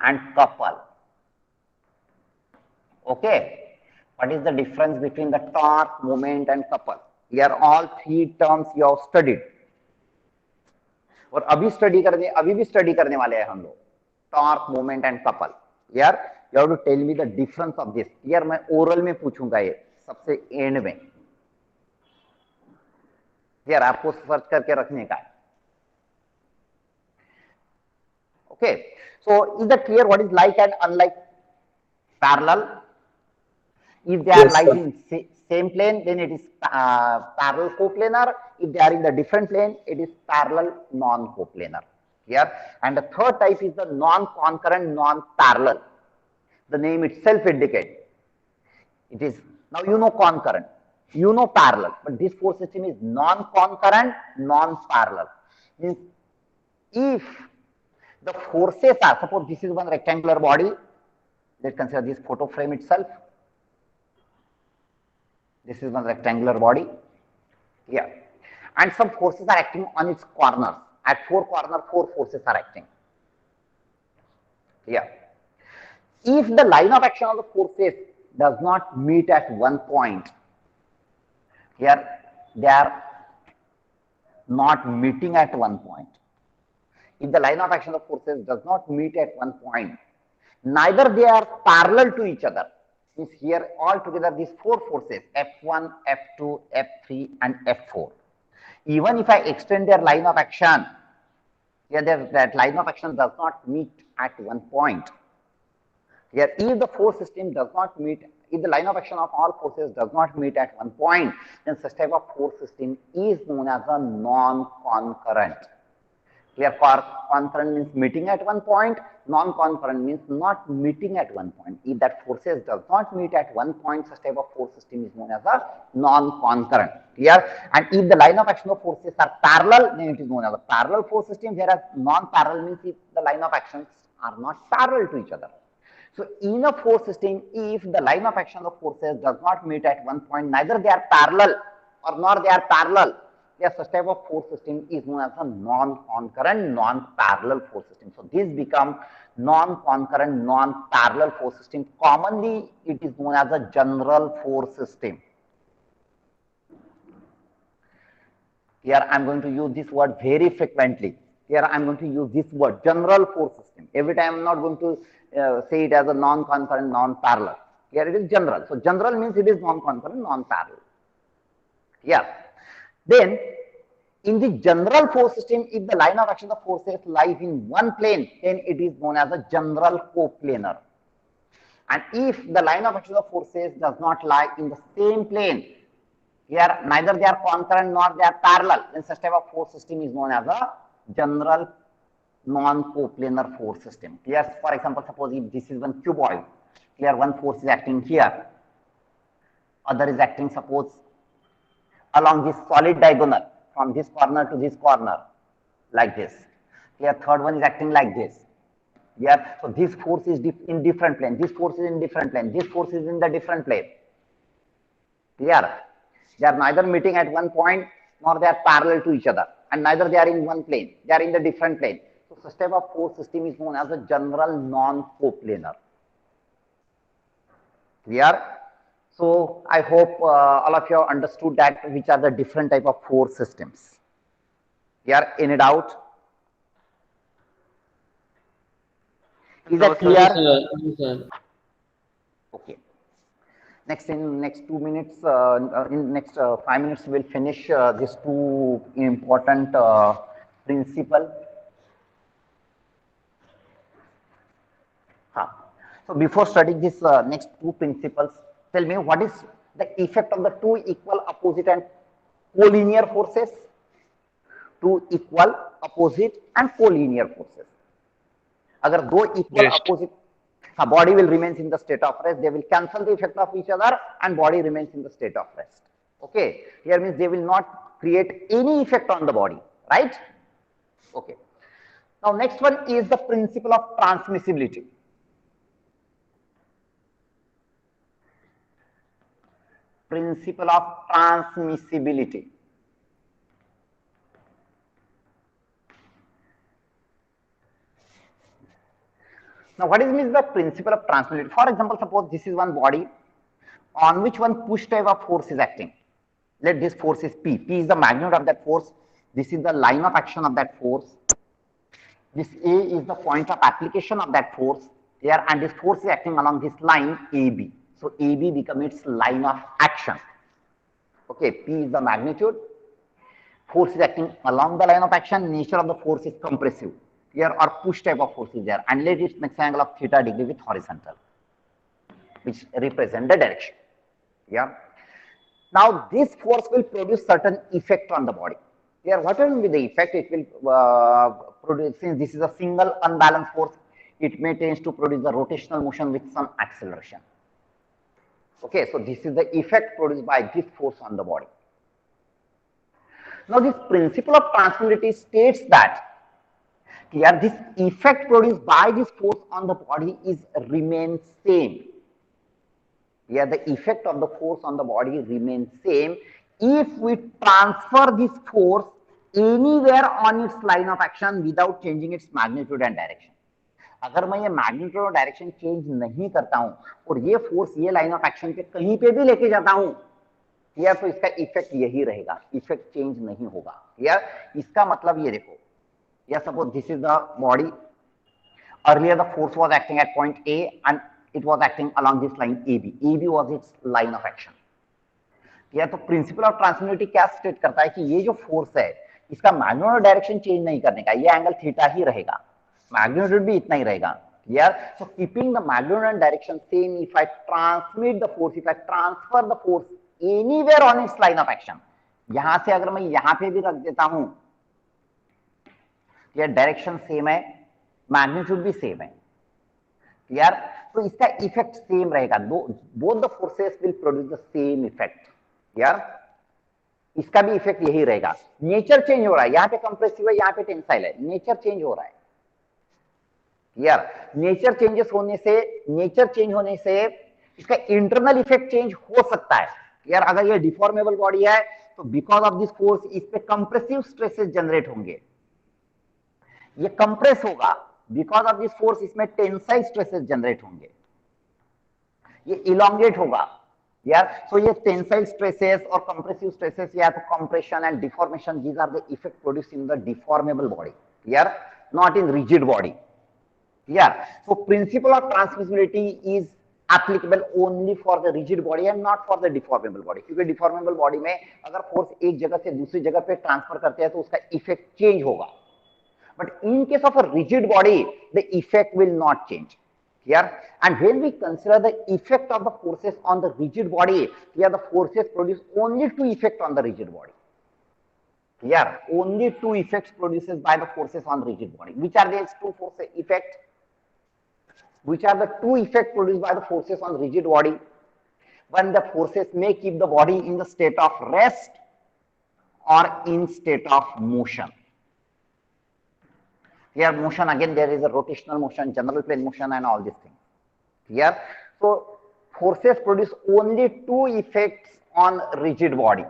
and couple? Okay. What is the difference between the torque, moment and couple? यार, all three terms you have studied, और अभी भी स्टडी करने वाले हैं हम लोग. Torque, moment and couple. यार, you have to tell me the difference of this. यार, मैं ओरल में पूछूंगा ये सबसे एंड में. यार, आपको सर्च करके रखने का. Okay. So is that clear? What is like and unlike parallel? If they are Yes, like sir. in same plane, then it is parallel coplanar. If they are in the different plane, it is parallel non-coplanar. Here, and the third type is the non-concurrent, non-parallel. The name itself indicates. It is, now you know concurrent, you know parallel, but this force system is non-concurrent, non-parallel. Means if the forces are, suppose this is one rectangular body, Let's consider this photo frame itself. This is one rectangular body here, and some forces are acting on its corners. At four corners, four forces are acting here. If the line of action of the forces does not meet at one point, here they are not meeting at one point. If the line of action of forces does not meet at one point, neither they are parallel to each other. Since here altogether these four forces F1, F2, F3 and F4. Even if I extend their line of action, here that line of action does not meet at one point. Here, if the force system does not meet, if the line of action of all forces does not meet at one point, then such type of force system is known as a non-concurrent. Here, concurrent means meeting at one point, non-concurrent means not meeting at one point. If that forces does not meet at one point, such type of force system is known as a non-concurrent. Clear? And if the line of action of forces are parallel, then it is known as a parallel force system, whereas non-parallel means if the line of actions are not parallel to each other. So in a force system, if the line of action of forces does not meet at one point, neither they are parallel or nor they are parallel, yes, such type of force system is known as a non-concurrent, non-parallel force system. So this becomes non-concurrent, non-parallel force system. Commonly, it is known as a general force system. Here I am going to use this word very frequently. Here I am going to use this word, general force system. Every time I am not going to say it as a non-concurrent, non-parallel. Here it is general. So general means it is non-concurrent, non-parallel. Yeah. Then in the general force system, if the line of action of forces lies in one plane, then it is known as a general coplanar. And if the line of action of forces does not lie in the same plane, here neither they are concurrent nor they are parallel, then such type of force system is known as a general non-coplanar force system. Here, for example, suppose if this is one cuboid, here one force is acting here, other is acting, suppose, along this solid diagonal from this corner to this corner, like this. Here, third one is acting like this. Here, so this force is in different plane. This force is in different plane. This force is in the different plane. Here, they are neither meeting at one point nor they are parallel to each other, and neither they are in one plane. They are in the different plane. So, such type of force system is known as a general non-coplanar. Clear? So, I hope all of you have understood that which are the different type of force systems. Here, any doubt? Is that clear? Yes, sir. Okay. Next, in next 2 minutes, in next 5 minutes, we'll finish these two important principle. So before studying this next two principles, tell me what is the effect of the two equal, opposite and collinear forces? Two equal, opposite and collinear forces. Agar do equal, opposite, body will remain in the state of rest. They will cancel the effect of each other and body remains in the state of rest. Okay. Here means they will not create any effect on the body, right? Okay. Now next one is the principle of transmissibility. Principle of transmissibility. Now, what means the principle of transmissibility? For example, suppose this is one body on which one push type of force is acting. Let this force is P. P is the magnitude of that force. This is the line of action of that force. This A is the point of application of that force here, and this force is acting along this line AB. So AB becomes its line of action. Okay, P is the magnitude. Force is acting along the line of action. Nature of the force is compressive. Here or push type of force is there, and let it make an angle of theta degree with horizontal, which represent the direction. Yeah. Now this force will produce certain effect on the body. Here, whatever will be the effect, it will produce. Since this is a single unbalanced force, it may tend to produce the rotational motion with some acceleration. Okay, so this is the effect produced by this force on the body. Now, this principle of transmissibility states that Here this effect produced by this force on the body is remains same. Here the effect of the force on the body remains same if we transfer this force anywhere on its line of action without changing its magnitude and direction. अगर मैं ये magnitude और direction change नहीं करता हूं और ये force ये लाइन ऑफ एक्शन पे कहीं पे भी लेके जाता हूं यार, तो इसका इफेक्ट यही रहेगा, इफेक्ट चेंज नहीं होगा यार। इसका मतलब ये देखो, या suppose this is the body, earlier the force was acting at point A and it was acting along this line AB. AB was its line of action. या तो प्रिंसिपल ऑफ ट्रांसमिसिबिलिटी क्या स्टेट करता है कि ये जो force है इसका मैग्नीट्यूड और डायरेक्शन चेंज नहीं करने का, ये एंगल थीटा ही रहेगा, मैग्नीट्यूड भी इतना ही रहेगा यार। So keeping the magnitude and direction same, if I transmit the force, if I transfer the force anywhere on it's line of action, यहां से अगर मैं यहां पे भी रख देता हूं, यार डायरेक्शन सेम है, मैग्नीट्यूड भी सेम है यार, तो इसका इफेक्ट सेम रहेगा। Both the forces will produce the same effect यार, इसका भी इफेक्ट यही रहेगा। नेचर चेंज हो रहा है, यहाँ पे कंप्रेसिव है, यहाँ पे टेंसाइल है, नेचर चेंज हो रहा है यार। नेचर चेंज होने से इसका इंटरनल इफेक्ट चेंज हो सकता है यार। अगर ये डिफॉर्मेबल बॉडी है तो बिकॉज ऑफ दिस फोर्स इस पे कंप्रेसिव स्ट्रेसेस जनरेट होंगे, ये कंप्रेस होगा, बिकॉज ऑफ दिस फोर्स इसमें टेंसाइल स्ट्रेसेस जनरेट होंगे, ये इलोंगेट होगा यार। सो ये टेंसाइल स्ट्रेसेस और कंप्रेसिव स्ट्रेसेस या तो compression and deformation, these are the effect produced in the deformable body यार, नॉट इन रिजिड बॉडी यार। So principle of transmissibility is applicable only for the rigid body and not for the deformable body, क्योंकि deformable body में अगर force एक जगह से दूसरी जगह पे ट्रांसफर करते हैं तो उसका इफेक्ट चेंज होगा, but in case of a rigid body the effect will not change here. And when we consider the effect of the forces on the rigid body, here the forces produce only two effects on the rigid body here, only two effects produces by the forces on rigid body. Which are these two force effects? Which are the two effects produced by the forces on rigid body? When the forces may keep the body in the state of rest or in state of motion. Here motion, again there is a rotational motion, general plane motion and all these things here. So forces produce only two effects on rigid body,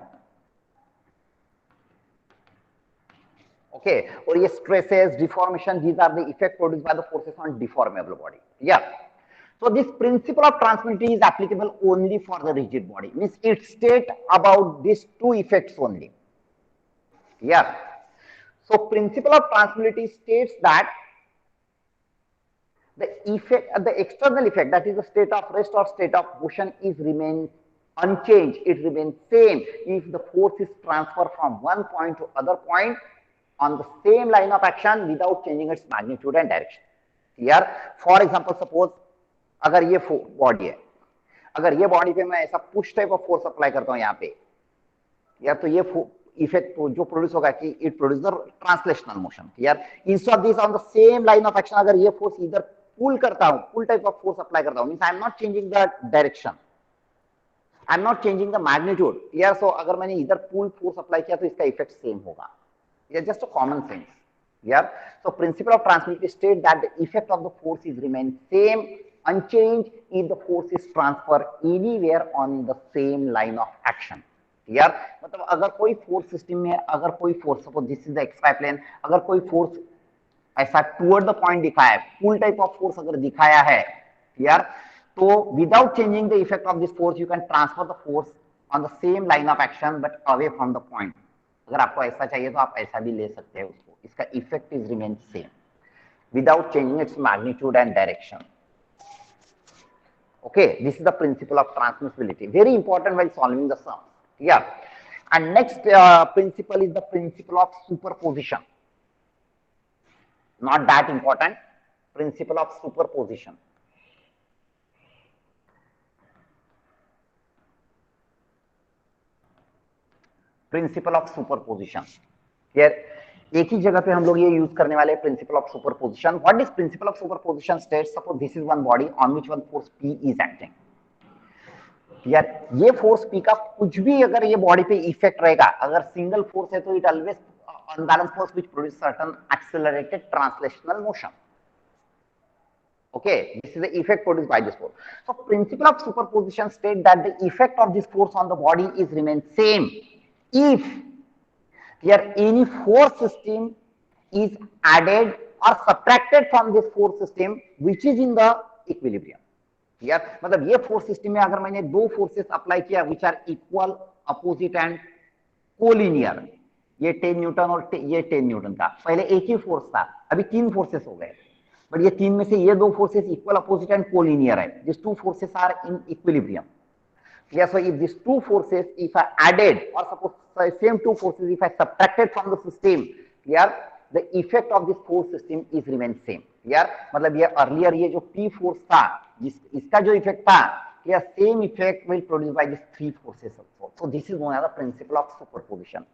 okay, or ये stresses, deformation, these are the effects produced by the forces on deformable body yeah. So this principle of transmissibility is applicable only for the rigid body, means it states about these two effects only yeah. So principle of transmissibility states that the effect, the external effect, that is the state of rest or state of motion, is remains unchanged, it remains same if the force is transferred from one point to other point on the same line of action without changing its magnitude and direction here. For example, suppose अगर ये body है, अगर ये body पे मैं ऐसा push type of force apply करता हूँ यहाँ पे यार, तो ये इफेक्ट जो प्रोड्यूस होगा कि it produce the translational motion यार। Instead of this on the same line of action, अगर ये फोर्स इधर पुल करता हूँ, pull type of force apply करता हूँ, means I am not changing the direction, I am not changing the magnitude यार। So अगर मैंने इधर पुल फोर्स अप्लाई किया तो इसका इफेक्ट सेम होगा यार, जस्ट अ कॉमन सेंस यार। So principle of transmissibility state that the effect of the force is remain same unchanged if the force is transferred anywhere on the same line of action यार। मतलब अगर कोई force system में, अगर कोई force, suppose this is the XY plane, अगर कोई force ऐसा टुवर्ड द पॉइंट दिखाया है, पुल टाइप ऑफ फोर्स अगर दिखाया है यार, तो without changing the effect of this force you can transfer the force on the same line of action but away from the point. अगर आपको ऐसा चाहिए तो आप ऐसा भी ले सकते हैं उसको, इसका effect is remain same without changing its magnitude and direction. Okay, this is the principle of transmissibility, very important while solving the sums yeah. And next principle is the principle of superposition, not that important, principle of superposition. Principle of superposition here, एक ही जगह पे हम लोग ये use करने वाले principle of superposition. What is principle of superposition states, suppose this is one body on which one force P is acting यार। ये फोर्स P का कुछ भी अगर ये बॉडी पे इफेक्ट रहेगा, अगर सिंगल फोर्स है तो it always unbalanced force which produce certain accelerated translational motion. Okay, this is the effect produced by this force. So principle of superposition state that the effect of this force on the body is remain same if here any force system is added or subtracted from this force system which is in the equilibrium. यार मतलब ये force system में अगर मैंने दो forces apply किया which are equal opposite and collinear, ये 10 Newton और ये 10 न्यूटन का, पहले एक ही फोर्स था, अभी तीन फोर्सेस हो गए, बट ये तीन में से ये दो forces equal opposite and collinear है, this two forces are in equilibrium. Yes, so if these two forces, if I added, or suppose same two forces, if I subtracted from the system, here the effect of this force system is remain same. यार मतलब ये earlier ये जो P force था इसका जो effect था, यह same effect will produce by this three forces also. So this is known as the principle of superposition.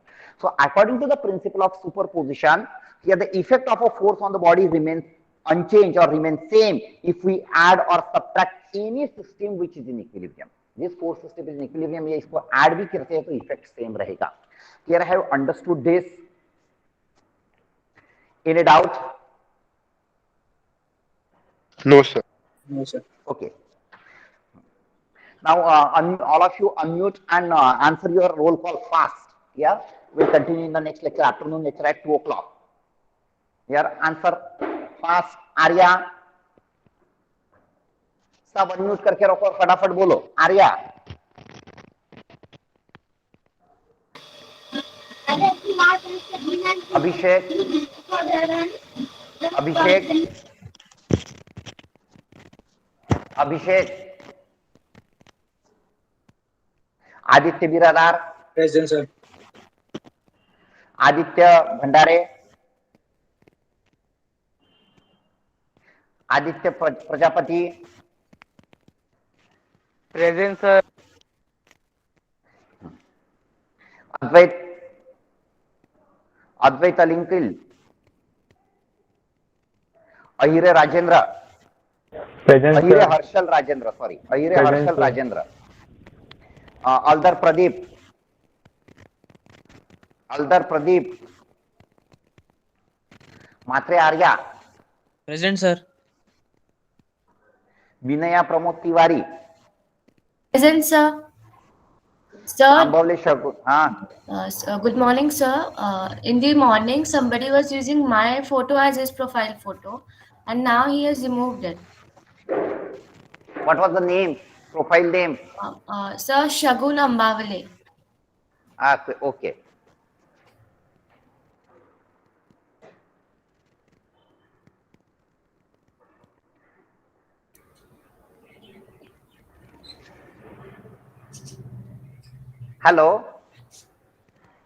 So according to the principle of superposition, here the effect of a force on the body remains unchanged or remains same if we add or subtract any system which is in equilibrium. This force system is in equilibrium, ये इसको add भी करते हैं तो effect same रहेगा. Here I have understood this. Any doubt? No, sir. No, sir. Okay. Now all of you unmute and answer your roll call fast. Yeah, we'll continue in the next lecture, afternoon lecture at 2 o'clock. Yeah, answer fast. Arya सब unmute करके रखो और फटाफट बोलो. आर्या, अभिषेक, अभिषेक, अभिषेक, Aditya Biradar, Present, sir. Aditya Bhandare, Aditya Prajapati, Present, sir. Advait, Advait Alinkil, Ahire Rajendra, Present, Ahire sir. Harshal Rajendra, sorry Ahire Present, Harshal sir. Rajendra, Aldar Pradeep, Aldar Pradeep, Matre Arya, Present, sir. Vinaya Pramod Tiwari, Present, sir. Sir, Ambavale Shagun. हाँ, good morning, sir. In the morning, somebody was using my photo as his profile photo, and now he has removed it. what was the name, profile name? Sir, Shagun Ambavale. Okay. Hello.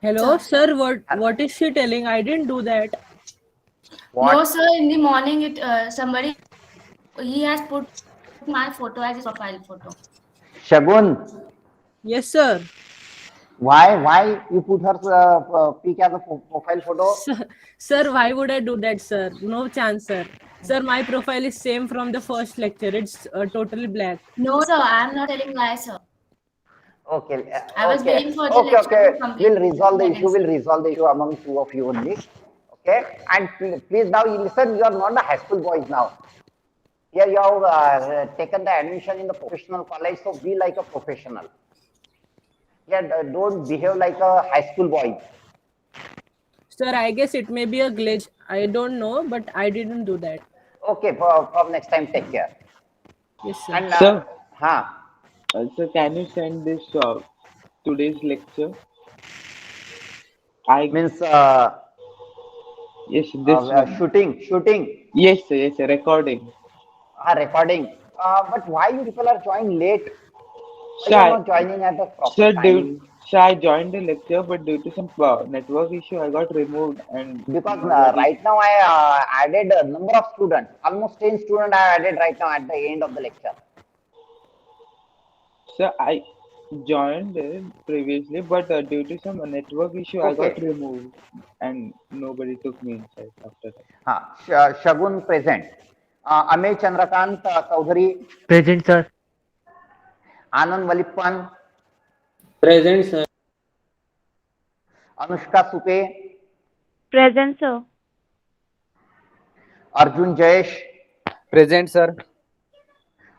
Hello, sir. What is she telling? I didn't do that. What? No, sir. In the morning, somebody he has put my photo as his profile photo. Shagun. Yes, sir. Why you put her pic as a profile photo? Sir, why would I do that, sir? No chance, sir. Sir, my profile is same from the first lecture. It's totally black. No, sir. I am not telling lie, sir. Okay. I was okay. waiting for the Okay, lecture okay. to complete. We'll resolve the issue. We'll resolve the issue among two of you only. Okay. And please now you listen. You are not the high school boys now. Here you have taken the admission in the professional college, so be like a professional. Yeah, don't behave like a high school boy. Sir, I guess it may be a glitch. I don't know, but I didn't do that. Okay, from next time, take care. Yes, sir. And Sir. So Can you send this today's lecture? means Yes, this one. shooting, Yes, sir, yes, sir, recording. recording. But why you people are joining late? Why Sir, you are not joining at the proper Sir, time? sir, I joined the lecture, but due to some network issue, I got removed. And Because right now I added a number of students, almost 10 students I added right now at the end of the lecture. Sir, I joined previously, but due to some network issue, I got Okay. removed, and nobody took me inside after that. Shagun present. Amey Chandrakant Chaudhary, Present, sir. Anand Valippan, Present, sir. Anushka Supe, Present, sir. Arjun Jayesh, Present, sir.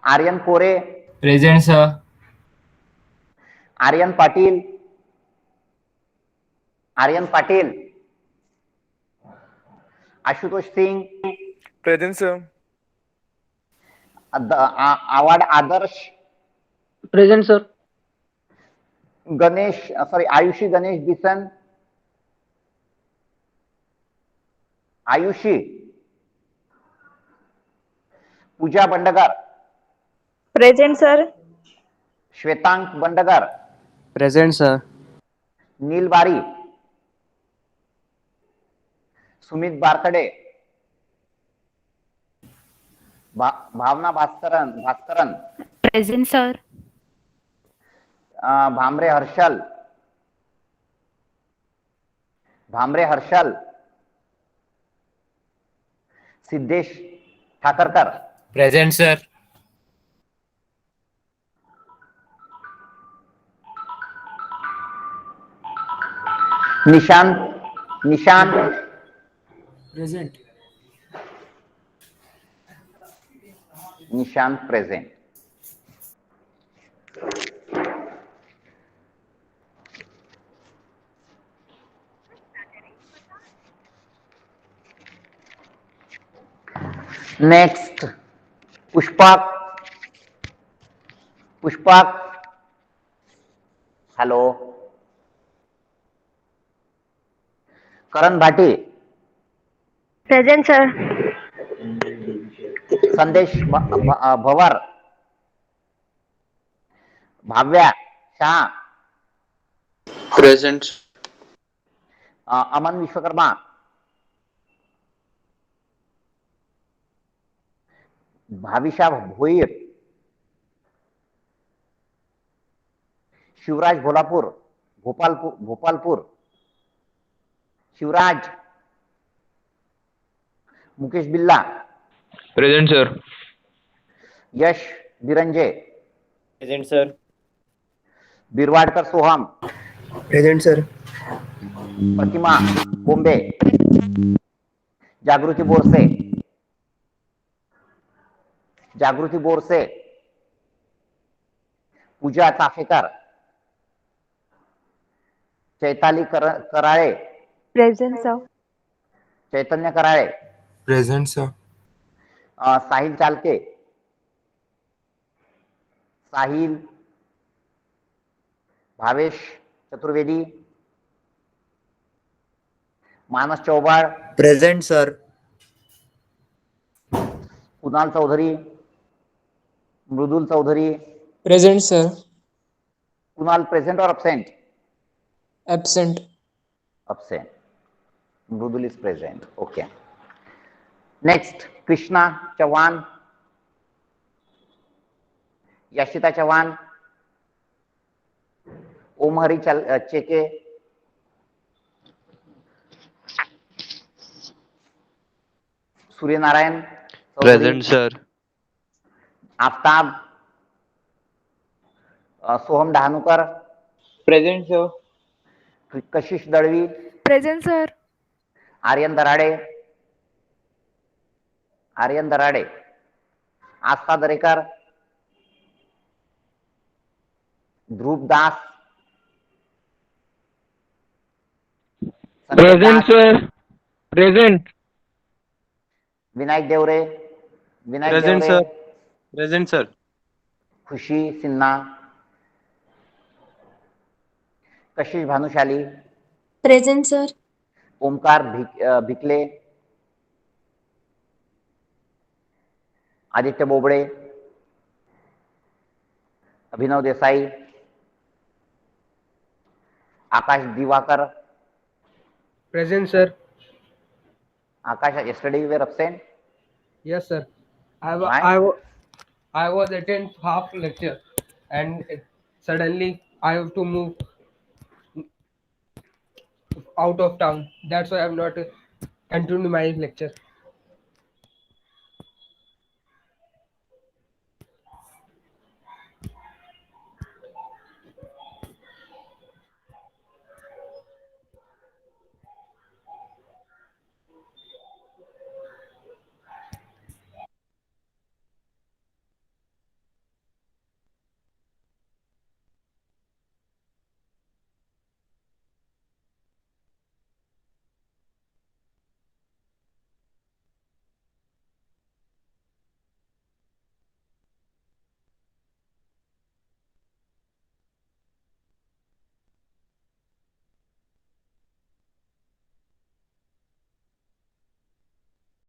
Aryan Kore, Present, sir. Aryan Patil, Aryan Patil, Ashutosh Singh, Present, sir. Awad Adarsh, Present, sir. Ayushi Ganesh Bisan, Ayushi, Pooja Bandagar, Present, sir. Shwetank Bandagar, Present, sir. Neil Bari, Sumit Barkade, Bhavna Bhaskaran, Present, sir. Bhamre Harshal, Siddesh Thakarkar, Present, sir. Nishant, Present. Nishant present. Next, Pushpak. Hello. Karan Bhati. Present, sir. Sandesh Bhavar. Bhavya Shah. Present. Aman Vishwakarma. Bhavisha Bhoir. Shivraj Bholapur. Bhopalpur. Shivraj. Mukesh Billa. Present, sir. Yash Biranjay. Present, sir. Birwadkar Soham. Present, sir. Pratima Bombe. Jagruti Borse. Pooja Chaphekar. Chaitali Karale. Present, sir. Chaitanya Karale. Present, sir. Sahil Chalke. Bhavesh Chaturvedi. Manas Chaubal. Present, sir. Kunal Chaudhary. Mridul Chaudhary. Present, sir. Kunal present और absent? Absent. Absent. Mrudul is present. Okay. Next, Krishna Chavan. Yashita Chavan. Om Hari Cheke. Surya Narayan. Present, sir. Aftab. Soham Dhanuka. Present, sir. Kashish Dalvi. Present, sir. Aryan Darade. Astha Darekar. Dhruv Das. Present, sir. Present. Vinayak Devre. Present, sir. Present, sir. Khushi Sinha. Kashish Bhanushali. Present, sir. Omkar Bhikle. Aditya Bobade. Abhinav Desai. Akash Diwakar. Present, sir. Akash, yesterday you were absent. Yes, sir. Why? I was attend half lecture, and suddenly I have to move out of town. That's why I'm not continue my lecture.